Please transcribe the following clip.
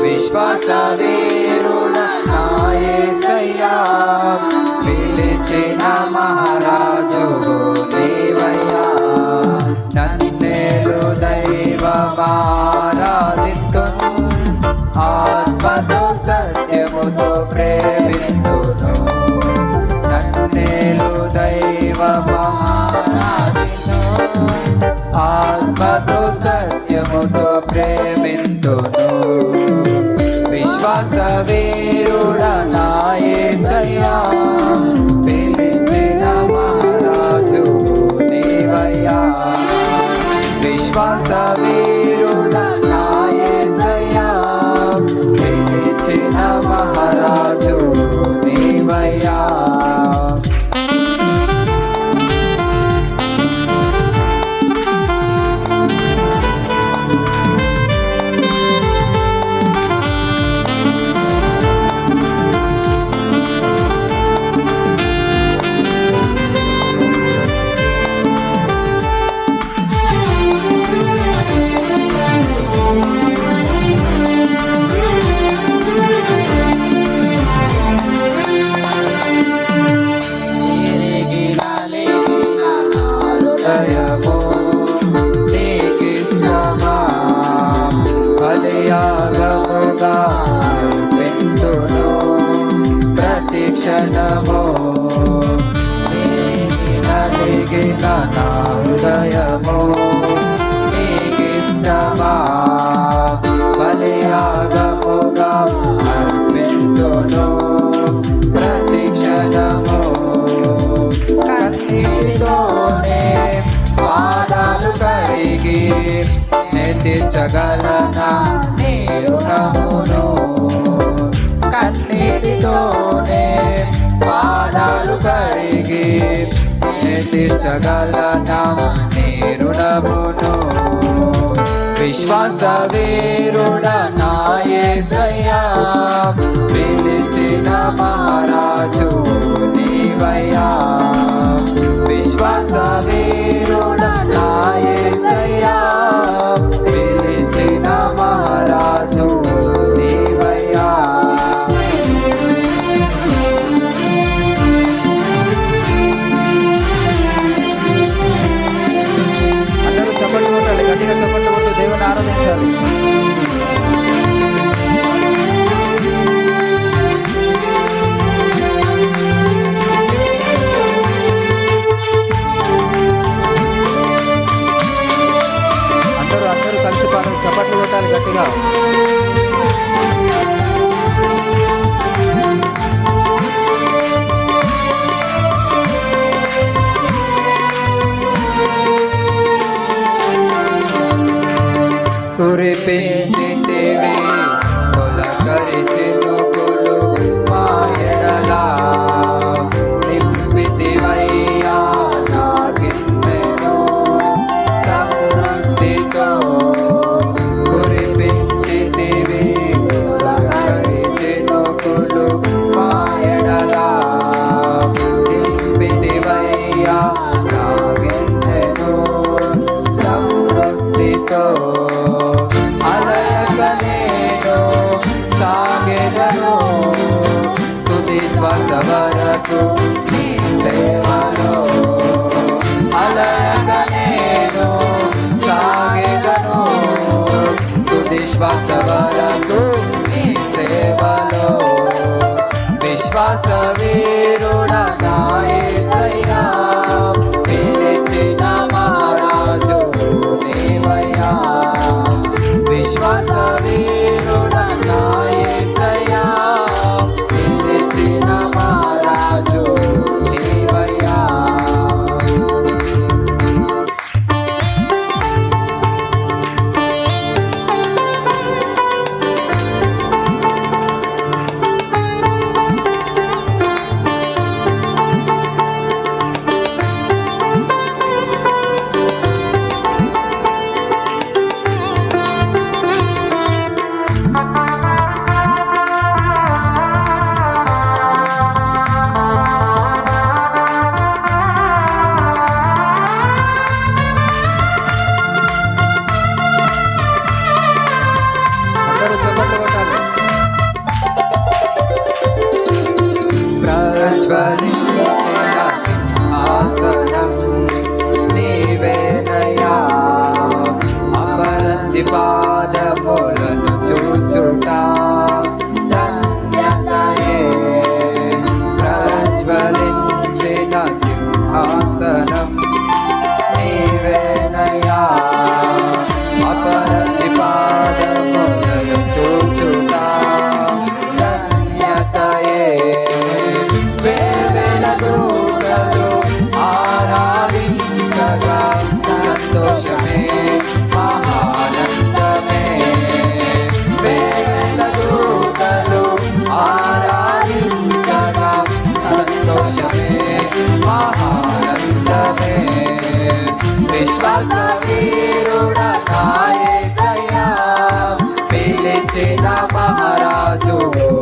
విశ్వాస వీరుడ నా యేసయ్యా, పిలిచిన మహారాజు నీవయ్యా. నన్నేలు దైవమారాధింతును, ఆత్మతో సత్యముతో ప్రేమింతును. నన్నేలు దైవమారాధింతును, ఆత్మతో సత్యముతో ప్రేమింతును. విశ్వాస వీరుడ నా యేసయ్యా, పిలిచిన మహారాజు నీవయ్యా. విశ్వాస వీరుడ నా యేసయ్యా, పిలిచిన మహారాజు నీవయ్యా. నీకిష్టమా బలియాగముగా అర్పింతును, ప్రతి క్షణము నలిగిన నా హృదయము. నీకిష్టమా బలియాగముగా అర్పింతును, ప్రతి క్షణము కన్నీటితోనే పాదాలు కడిగి తీర్చగలనా నీ రుణమును. కన్నీటితోనే పాదాలు కడిగి తీర్చగలనా నీ రుణమును. విశ్వాస వీరుడ నా యేసయ్యా, పిలిచిన మహారాజు నీవయ్యా. విశ్వాస వీరుడ నా యేసయ్యా, పిలిచిన మహారాజు నీవయ్యా. అందరూ చప్పట్లు కొట్టాలి, గట్టిగా చప్పట్లు కొట్టు దేవుని ఆరాధించాలి. అందరూ కలిసి పాడు, చప్పట్లు కొట్టాలి గట్టిగా. కురిపించితివి తొలకరిచి నువ్వులు మా ఎడలా, నింపితివయ్యా నా గిన్నెను సమృద్ధితో. కురిపించితివి తొలకరిచి నువ్వులు మా ఎడలా, నింపితివయ్యా నా గిన్నెను సమృద్ధితో. మహారాజువు